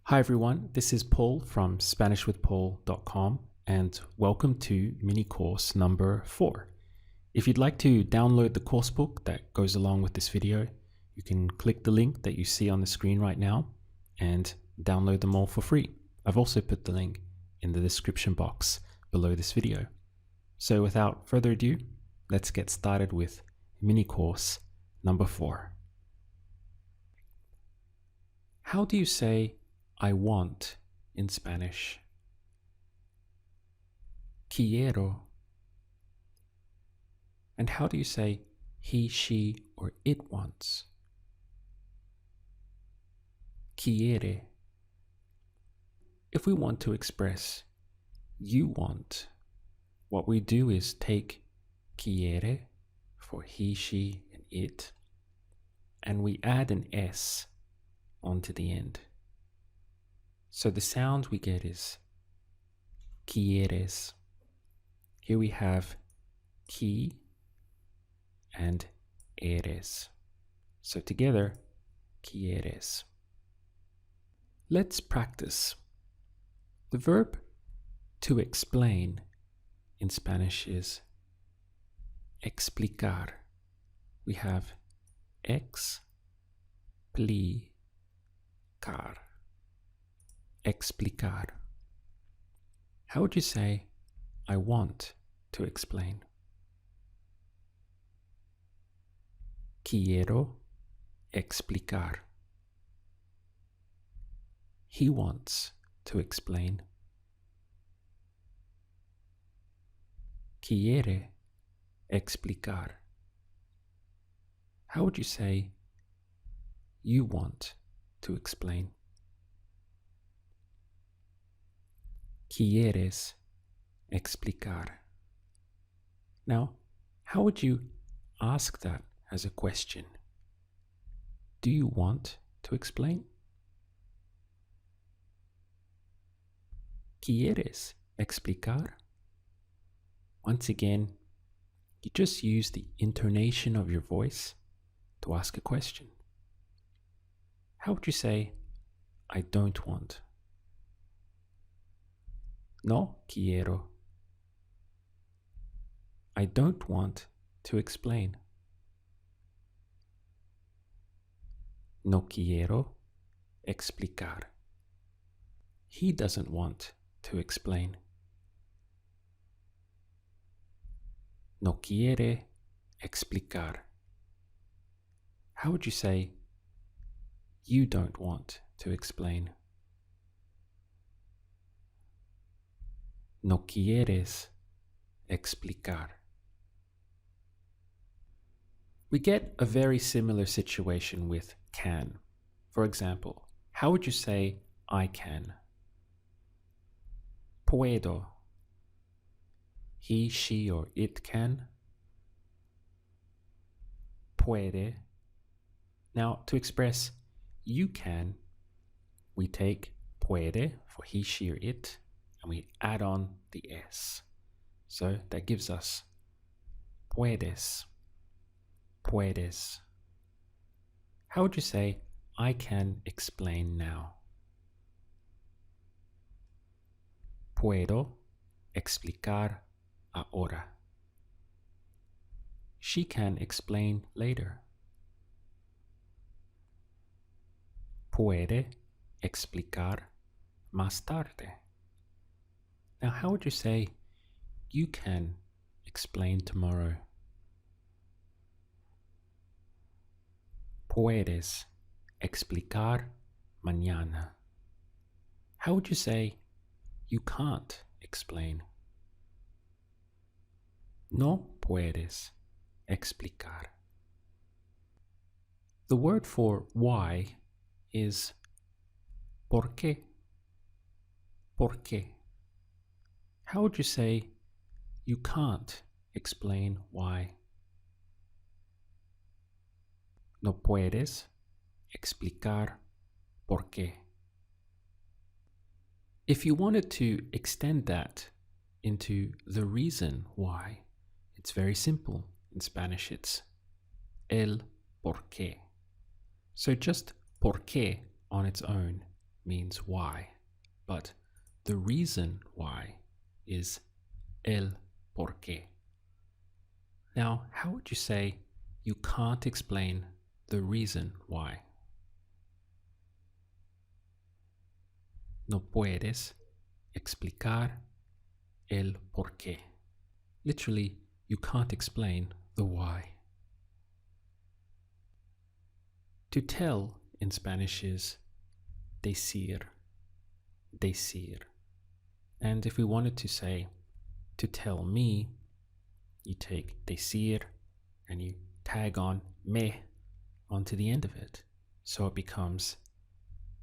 Hi everyone, this is Paul from SpanishWithPaul.com and welcome to mini course number 4. If you'd like to download the coursebook that goes along with this video, you can click the link that you see on the screen right now and download them all for free. I've also put the link in the description box below this video. So without further ado, let's get started with mini course number 4. How do you say I want in Spanish? Quiero. And how do you say he, she, or it wants? Quiere. If we want to express you want, what we do is take quiere for he, she, and it, and we add an S onto the end. So the sound we get is quieres. Here we have qui and eres. So together, quieres. Let's practice. The verb to explain in Spanish is explicar. We have explicar. Explicar. How would you say I want to explain? Quiero explicar. He wants to explain. Quiere explicar. How would you say you want to explain? Quieres explicar. Now, how would you ask that as a question? Do you want to explain? ¿Quieres explicar? Once again, you just use the intonation of your voice to ask a question. How would you say, I don't want? No quiero. I don't want to explain. No quiero explicar. He doesn't want to explain. No quiere explicar. How would you say, you don't want to explain? No quieres explicar. We get a very similar situation with can. For example, how would you say I can? Puedo. He, she, or it can. Puede. Now, to express you can, we take puede for he, she, or it, and we add on the S. So that gives us puedes. Puedes. How would you say, I can explain now? Puedo explicar ahora. She can explain later. Puede explicar más tarde. Now, how would you say, you can explain tomorrow? Puedes explicar mañana. How would you say, you can't explain? No puedes explicar. The word for why is ¿por qué? ¿Por qué? How would you say, you can't explain why? No puedes explicar por qué. If you wanted to extend that into the reason why, it's very simple. In Spanish, it's el por qué. So just por qué on its own means why, but the reason why is el por qué. Now, how would you say you can't explain the reason why? No puedes explicar el por qué. Literally, you can't explain the why. To tell in Spanish is decir, decir. And if we wanted to say to tell me, you take decir and you tag on me onto the end of it. So it becomes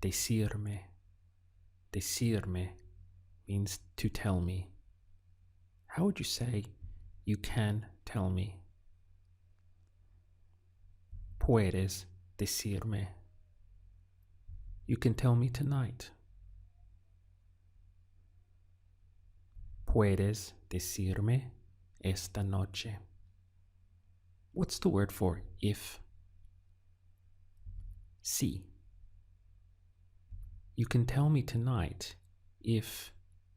decirme. Decirme means to tell me. How would you say you can tell me? Puedes decirme. You can tell me tonight. Puedes decirme esta noche. What's the word for if? Sí. You can tell me tonight if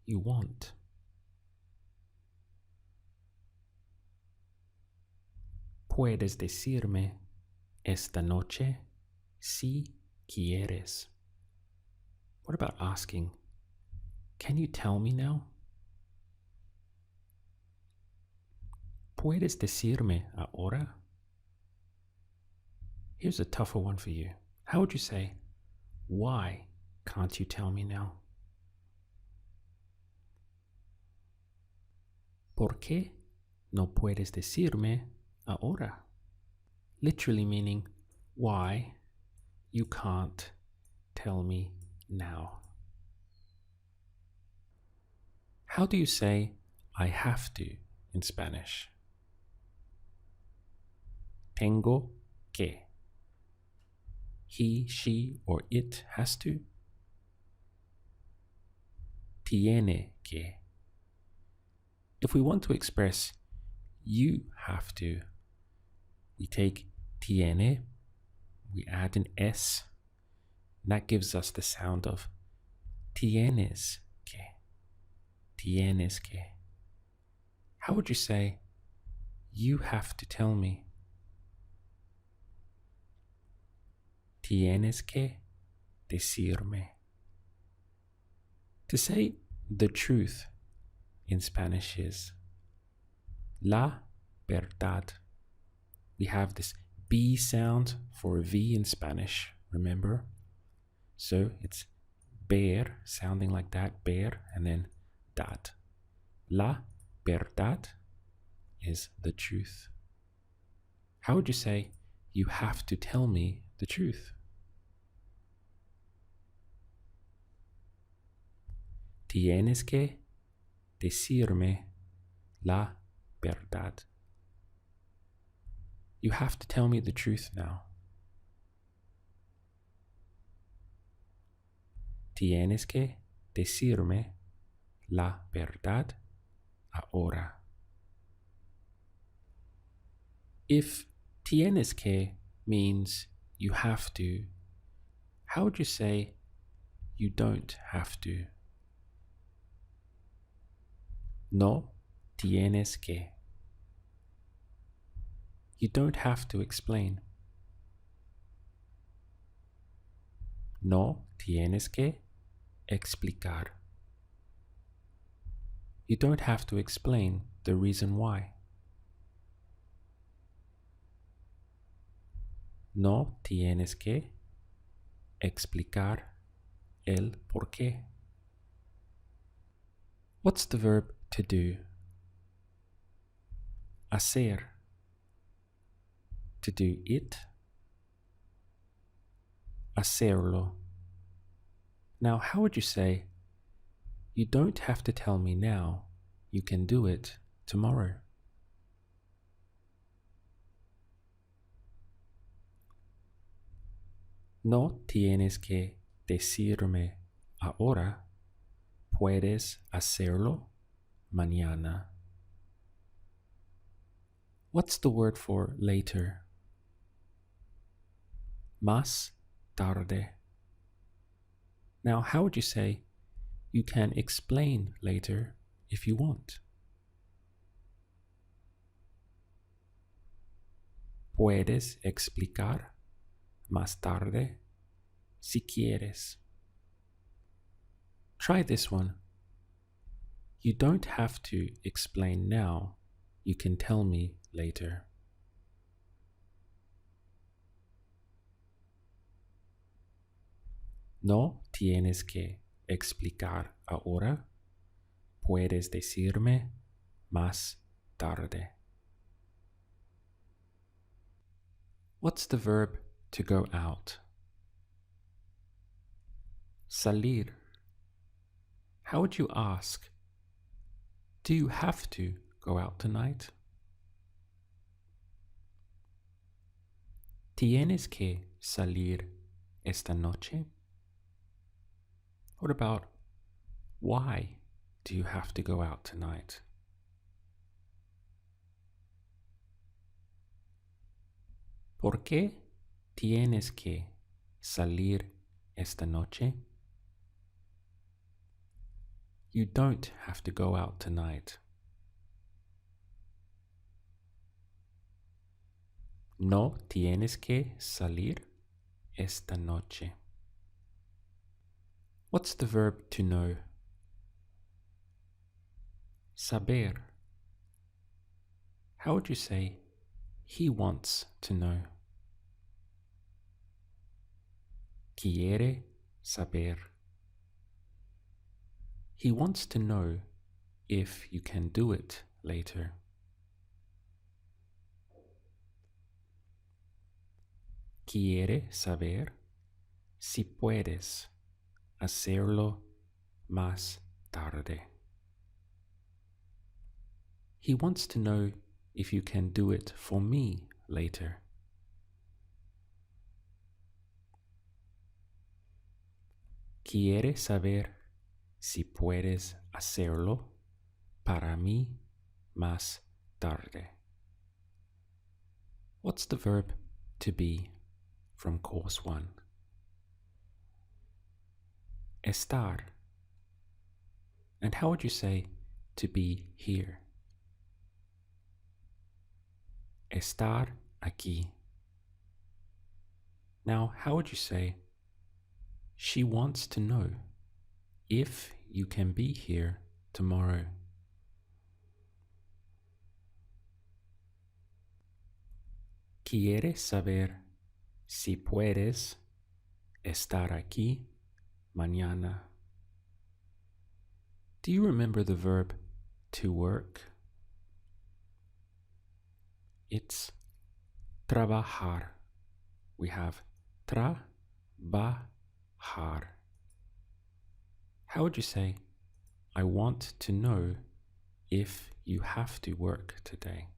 you want. Puedes decirme esta noche si quieres. What about asking, can you tell me now? ¿Puedes decirme ahora? Here's a tougher one for you. How would you say, why can't you tell me now? ¿Por qué no puedes decirme ahora? Literally meaning, why you can't tell me now. How do you say I have to in Spanish? Tengo que. He, she, or it has to. Tiene que. If we want to express you have to, we take tiene, we add an S, and that gives us the sound of tienes que. Tienes que. How would you say, you have to tell me? Tienes que decirme. To say the truth in Spanish is la verdad. We have this B sound for a V in Spanish, remember? So it's ver, sounding like that, ver, and then dad. La verdad is the truth. How would you say, you have to tell me the truth? Tienes que decirme la verdad. You have to tell me the truth now. Tienes que decirme la verdad ahora. If tienes que means you have to, how would you say you don't have to? No tienes que. You don't have to explain. No tienes que explicar. You don't have to explain the reason why. No tienes que explicar el por qué. What's the verb to do? Hacer. To do it. Hacerlo. Now, how would you say, you don't have to tell me now, you can do it tomorrow? No tienes que decirme ahora, puedes hacerlo mañana. What's the word for later? Más tarde. Now, how would you say you can explain later if you want? Puedes explicar más tarde si quieres. Try this one. You don't have to explain now. You can tell me later. No tienes que explicar ahora. Puedes decirme más tarde. What's the verb to go out? Salir. How would you ask? Do you have to go out tonight? ¿Tienes que salir esta noche? What about why do you have to go out tonight? ¿Por qué tienes que salir esta noche? You don't have to go out tonight. No tienes que salir esta noche. What's the verb to know? Saber. How would you say he wants to know? Quiere saber. He wants to know if you can do it later. Quiere saber si puedes hacerlo más tarde. He wants to know if you can do it for me later. Quiere saber si puedes hacerlo para mí más tarde. What's the verb to be from course 1? Estar. And how would you say to be here? Estar aquí. Now, how would you say she wants to know if you can be here tomorrow? Quiere saber si puedes estar aquí mañana. Do you remember the verb to work? It's trabajar. We have trabajar. How would you say, I want to know if you have to work today?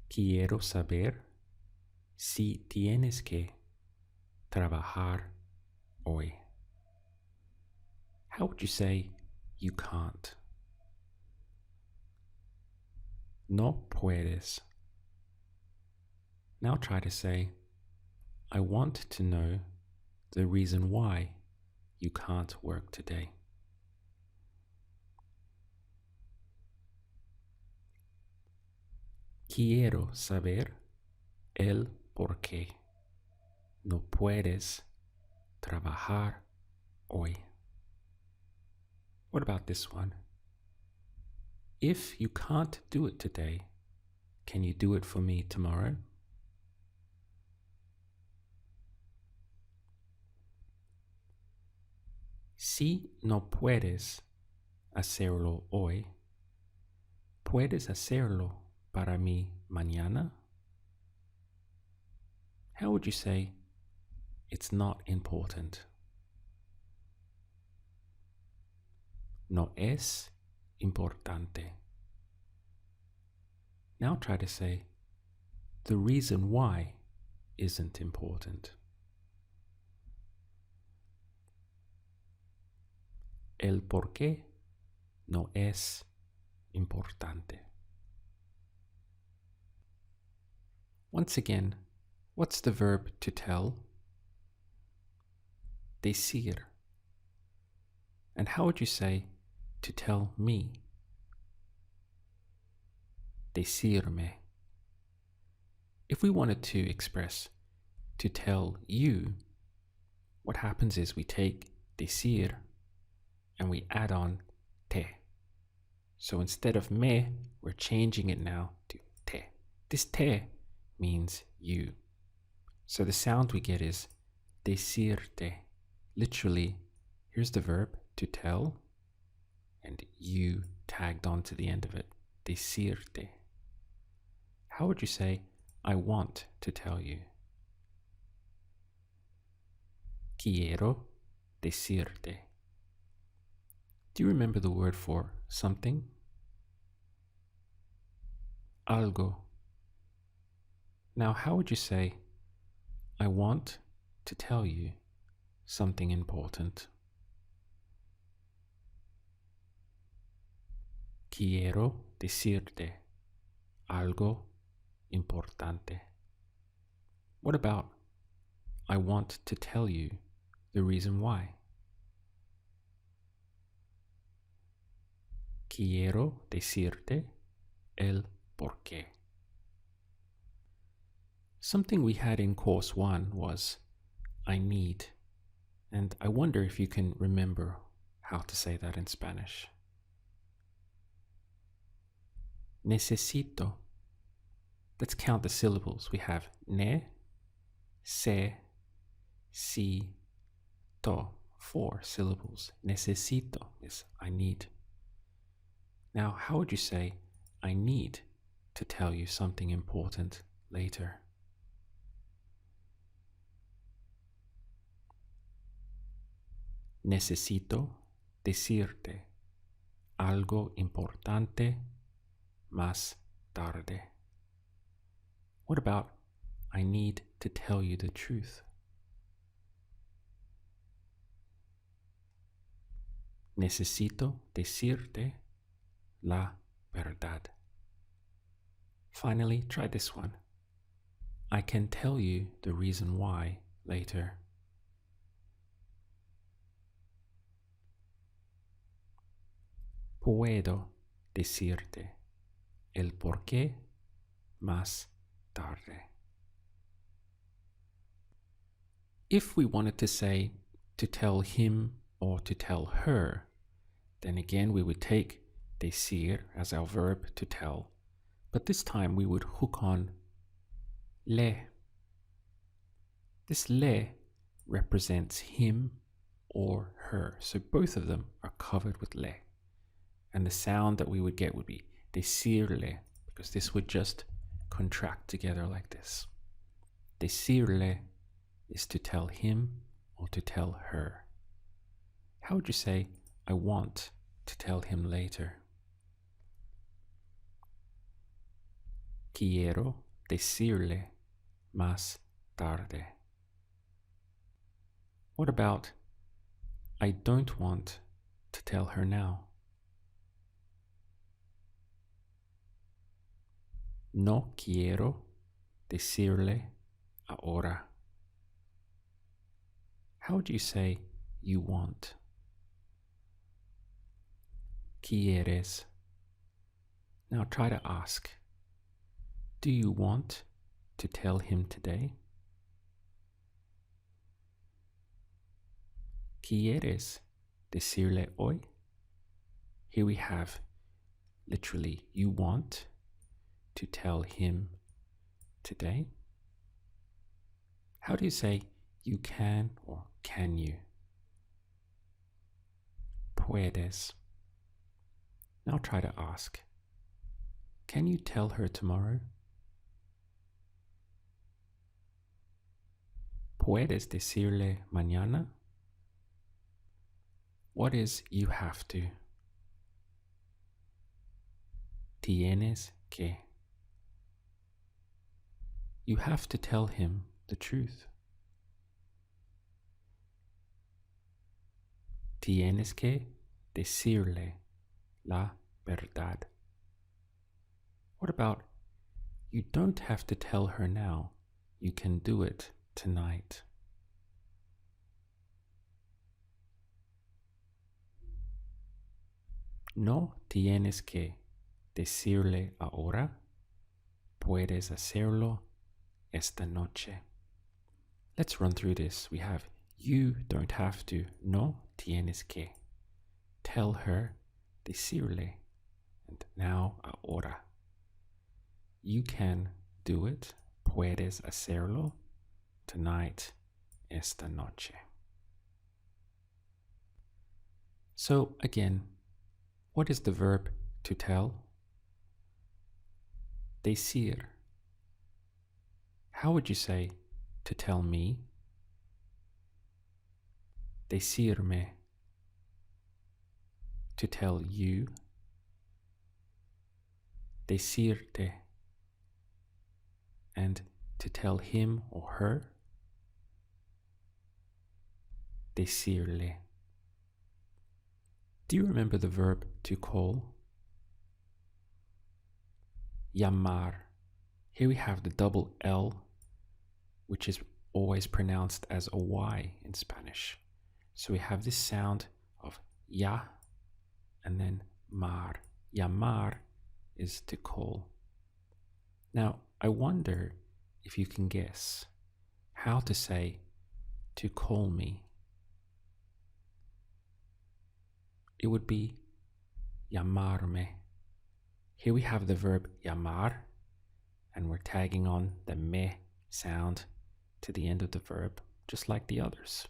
Quiero saber si tienes que trabajar hoy. How would you say you can't? No puedes. Now try to say, I want to know the reason why you can't work today. Quiero saber el por qué no puedes trabajar hoy. What about this one? If you can't do it today, can you do it for me tomorrow? Si no puedes hacerlo hoy, ¿puedes hacerlo para mí mañana? How would you say it's not important? No es importante. Now try to say, the reason why isn't important. El por qué no es importante. Once again, What's the verb to tell? Decir. And how would you say to tell me? Decirme. If we wanted to express to tell you, what happens is we take decir and we add on te. So instead of me, we're changing it now to te. This te means you. So the sound we get is decirte. Literally, here's the verb to tell and you tagged on to the end of it. Decirte. How would you say, I want to tell you? Quiero decirte. Do you remember the word for something? Algo. Now, how would you say, I want to tell you something important? Quiero decirte algo importante. What about, I want to tell you the reason why? Quiero decirte el porqué. Something we had in course 1 was I need, and I wonder if you can remember how to say that in Spanish. Necesito. Let's count the syllables. We have ne, se, si, to. 4 syllables. Necesito is I need. Now, how would you say I need to tell you something important later? Necesito decirte algo importante más tarde. What about I need to tell you the truth? Necesito decirte la verdad. Finally, try this one. I can tell you the reason why later. Puedo decirte el porqué más tarde. If we wanted to say to tell him or to tell her, then again we would take decir as our verb to tell, but this time we would hook on le. This le represents him or her, so both of them are covered with le. And the sound that we would get would be decirle, because this would just contract together like this. Decirle is to tell him or to tell her. How would you say, I want to tell him later? Quiero decirle más tarde. What about, I don't want to tell her now? No quiero decirle ahora. How would you say you want? Quieres. Now try to ask, do you want to tell him today? ¿Quieres decirle hoy? Here we have literally you want to tell him today. How do you say you can or can you? Puedes. Now try to ask, can you tell her tomorrow? ¿Puedes decirle mañana? What is you have to? Tienes que. You have to tell him the truth. Tienes que decirle la verdad. What about you don't have to tell her now, You can do it tonight. No tienes que decirle ahora. Puedes hacerlo esta noche. Let's run through this. We have you don't have to. No tienes que. Tell her, decirle. And now ahora. You can do it. Puedes hacerlo tonight, esta noche. So again, what is the verb to tell? Decir. How would you say to tell me? Decirme. To tell you. Decirte. And to tell him or her. Decirle. Do you remember the verb to call? Llamar. Here we have the double L, which is always pronounced as a Y in Spanish. So we have this sound of ya and then mar. Llamar is to call. Now, I wonder if you can guess how to say to call me. It would be llamarme. Here we have the verb llamar, and we're tagging on the me sound to the end of the verb, just like the others.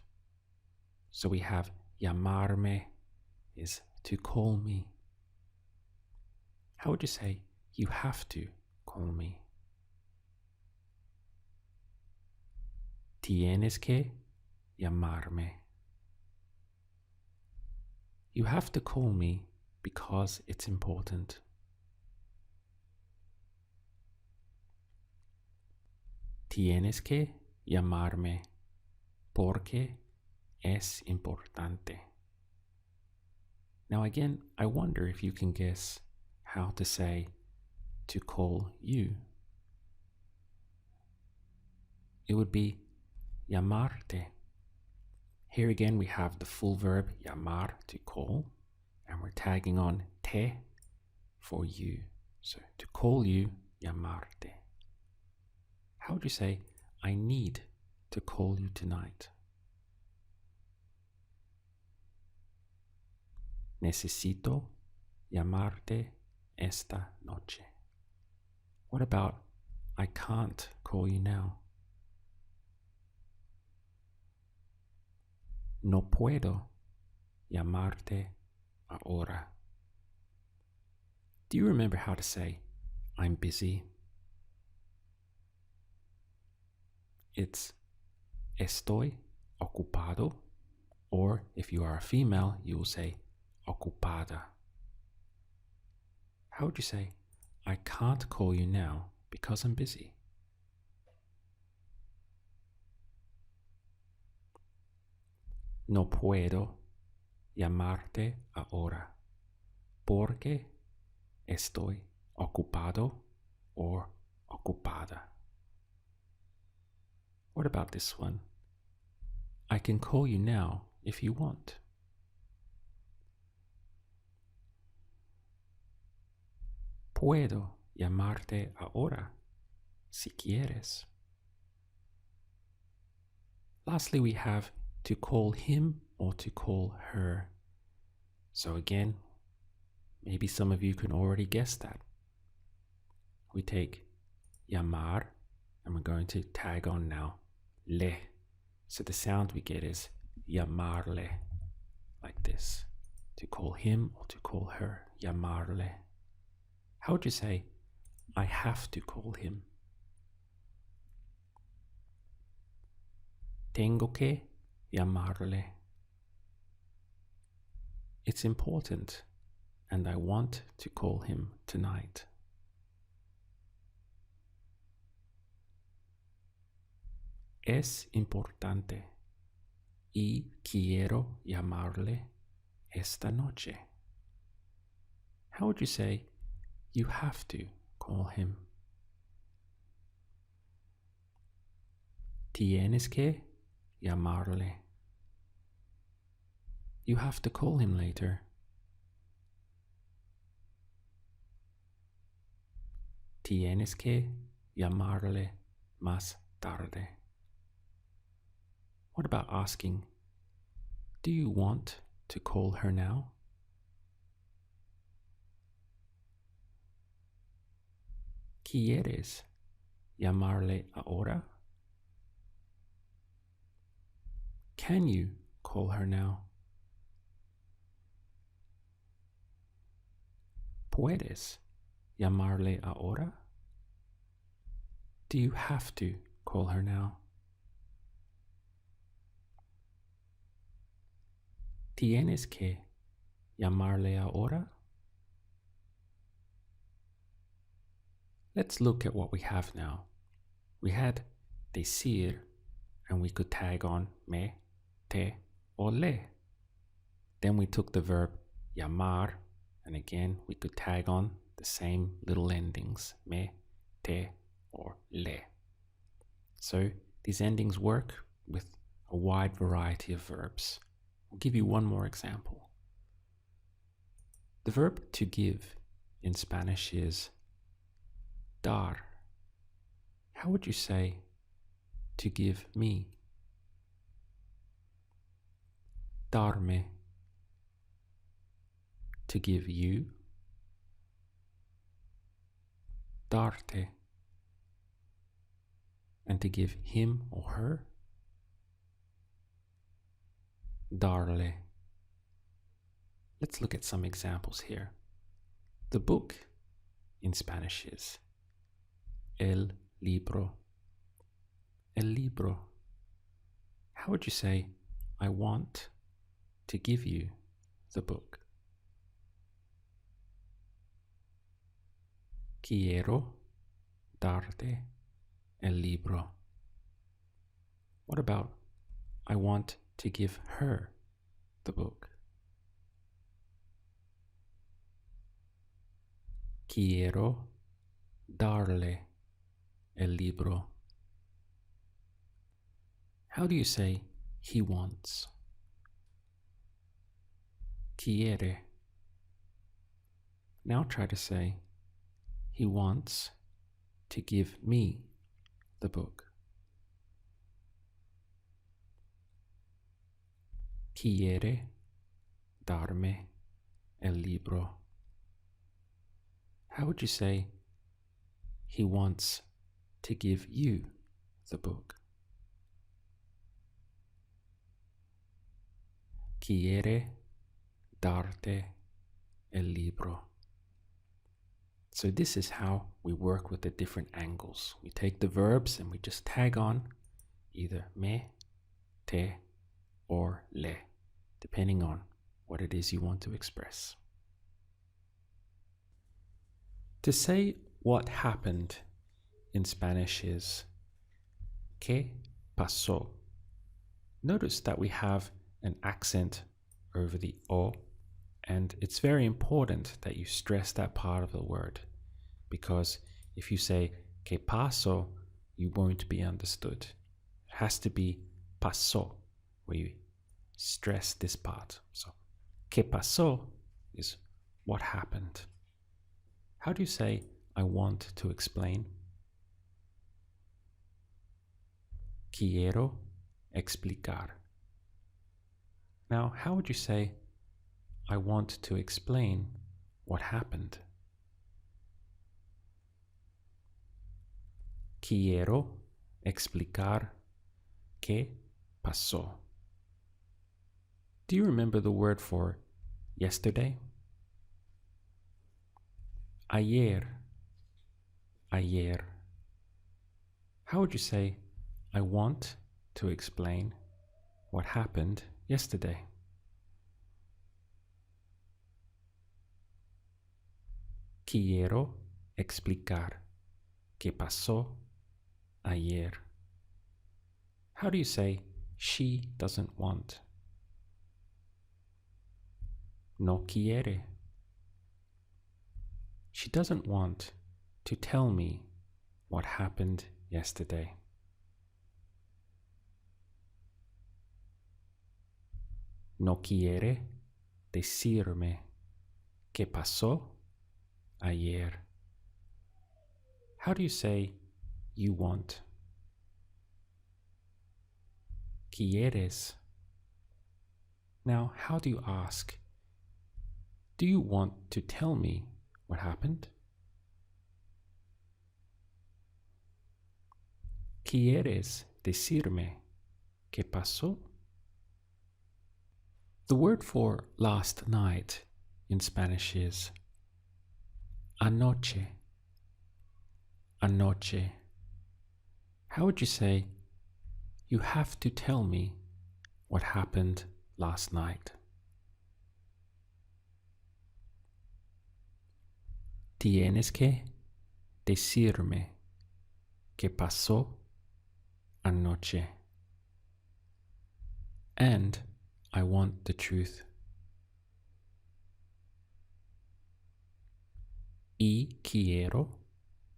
So we have llamarme is to call me. How would you say you have to call me? Tienes que llamarme. You have to call me because it's important. Tienes que llamarme porque es importante. Now again, I wonder if you can guess how to say to call you. It would be llamarte. Here again we have the full verb llamar, to call, and we're tagging on te for you. So to call you, llamarte. How would you say, I need to call you tonight? Necesito llamarte esta noche. What about, I can't call you now? No puedo llamarte ahora. Do you remember how to say, I'm busy? It's estoy ocupado, or if you are a female, you will say ocupada. How would you say, I can't call you now because I'm busy? No puedo llamarte ahora porque estoy ocupado or ocupada. What about this one? I can call you now if you want. Puedo llamarte ahora si quieres. Lastly, we have to call him or to call her. So again, maybe some of you can already guess that. We take llamar and we're going to tag on now le. So the sound we get is llamarle, like this. To call him or to call her, llamarle. How would you say, I have to call him? Tengo que llamarle. It's important, and I want to call him tonight. Es importante y quiero llamarle esta noche. How would you say, you have to call him? Tienes que llamarle. You have to call him later. Tienes que llamarle más tarde. What about asking, do you want to call her now? ¿Quieres llamarle ahora? Can you call her now? ¿Puedes llamarle ahora? Do you have to call her now? ¿Tienes que llamarle ahora? Let's look at what we have now. We had decir, and we could tag on me, te, or le. Then we took the verb llamar, and again we could tag on the same little endings, me, te, or le. So these endings work with a wide variety of verbs. I'll give you one more example. The verb to give in Spanish is dar. How would you say to give me? Darme. To give you? Darte. And to give him or her? Darle. Let's look at some examples here. The book in Spanish is el libro. El libro. How would you say, I want to give you the book? Quiero darte el libro. What about, I want to give her the book? Quiero darle el libro. How do you say he wants? Quiere. Now try to say he wants to give me the book. Quiere darme el libro. How would you say he wants to give you the book? Quiere darte el libro. So this is how we work with the different angles. We take the verbs and we just tag on either me, te, or le, depending on what it is you want to express. To say what happened in Spanish is ¿qué pasó? Notice that we have an accent over the o, and it's very important that you stress that part of the word, because if you say ¿qué pasó?, you won't be understood. It has to be pasó, where you stress this part. So ¿qué pasó? Is what happened. How do you say I want to explain? Quiero explicar. Now, how would you say I want to explain what happened? Quiero explicar qué pasó. Do you remember the word for yesterday? Ayer. Ayer. How would you say, I want to explain what happened yesterday? Quiero explicar qué pasó ayer. How do you say, she doesn't want? No quiere. She doesn't want to tell me what happened yesterday. no quiere decirme qué pasó ayer. How do you say you want? Quieres. Now, how do you ask? Do you want to tell me what happened? ¿Quieres decirme qué pasó? The word for last night in Spanish is anoche. Anoche. How would you say, you have to tell me what happened last night? Tienes que decirme qué pasó anoche. And I want the truth. Y quiero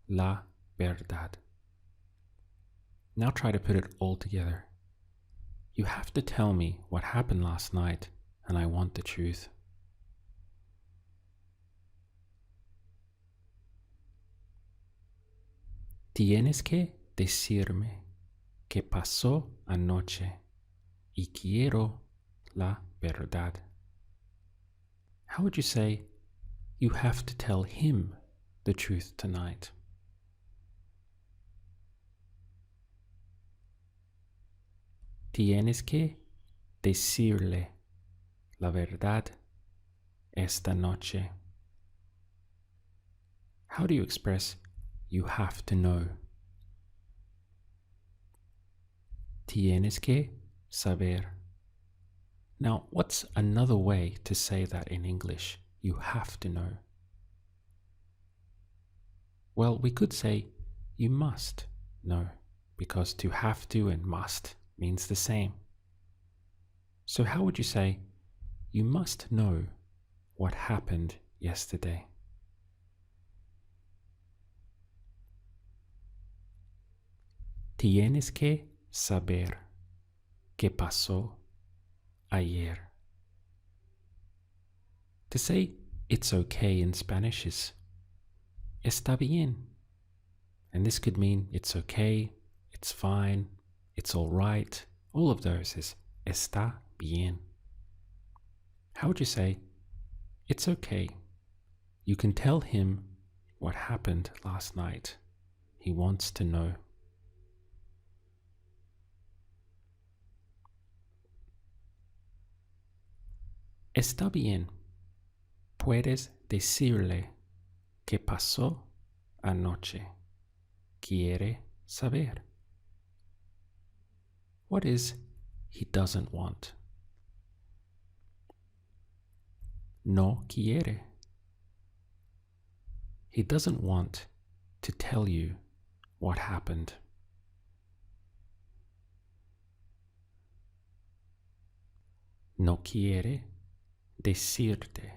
la verdad. Now try to put it all together. You have to tell me what happened last night, and I want the truth. Tienes que decirme qué pasó anoche y quiero la verdad. How would you say, you have to tell him the truth tonight? Tienes que decirle la verdad esta noche. How do you express you have to know? Tienes que saber. Now, what's another way to say that in English? You have to know. Well, we could say you must know, because to have to and must means the same. So how would you say, you must know what happened yesterday? Tienes que saber qué pasó ayer. To say it's okay in Spanish is está bien. And this could mean it's okay, it's fine, it's all right. All of those is está bien. How would you say, it's okay. You can tell him what happened last night. He wants to know. Está bien. Puedes decirle qué pasó anoche. Quiere saber. What is he doesn't want? No quiere. He doesn't want to tell you what happened. No quiere decirte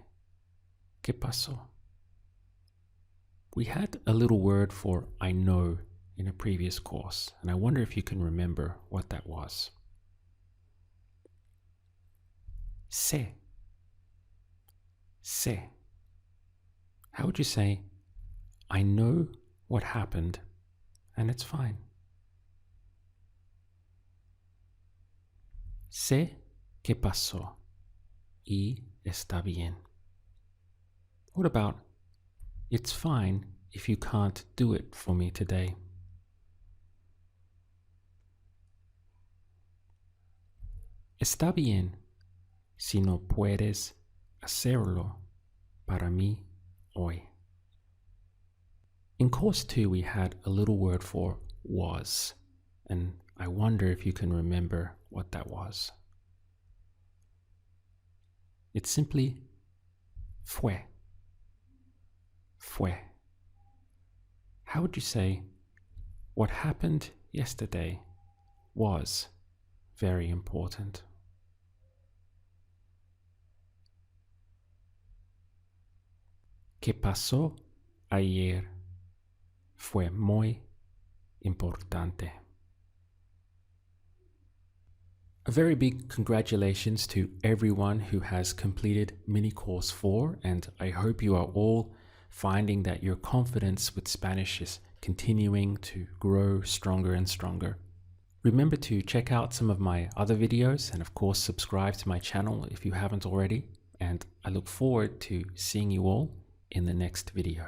qué pasó. We had a little word for I know in a previous course, and I wonder if you can remember what that was. Sé. Sé. How would you say, I know what happened and it's fine? Sé qué pasó y está bien. What about, it's fine if you can't do it for me today? Está bien si no puedes hacerlo para mí hoy. In course 2 we had a little word for was, and I wonder if you can remember what that was. It's simply fue. Fue. How would you say, what happened yesterday was very important? ¿Qué pasó ayer fue muy importante? A very big congratulations to everyone who has completed mini course 4, and I hope you are all finding that your confidence with Spanish is continuing to grow stronger and stronger. Remember to check out some of my other videos and of course subscribe to my channel if you haven't already, and I look forward to seeing you all in the next video.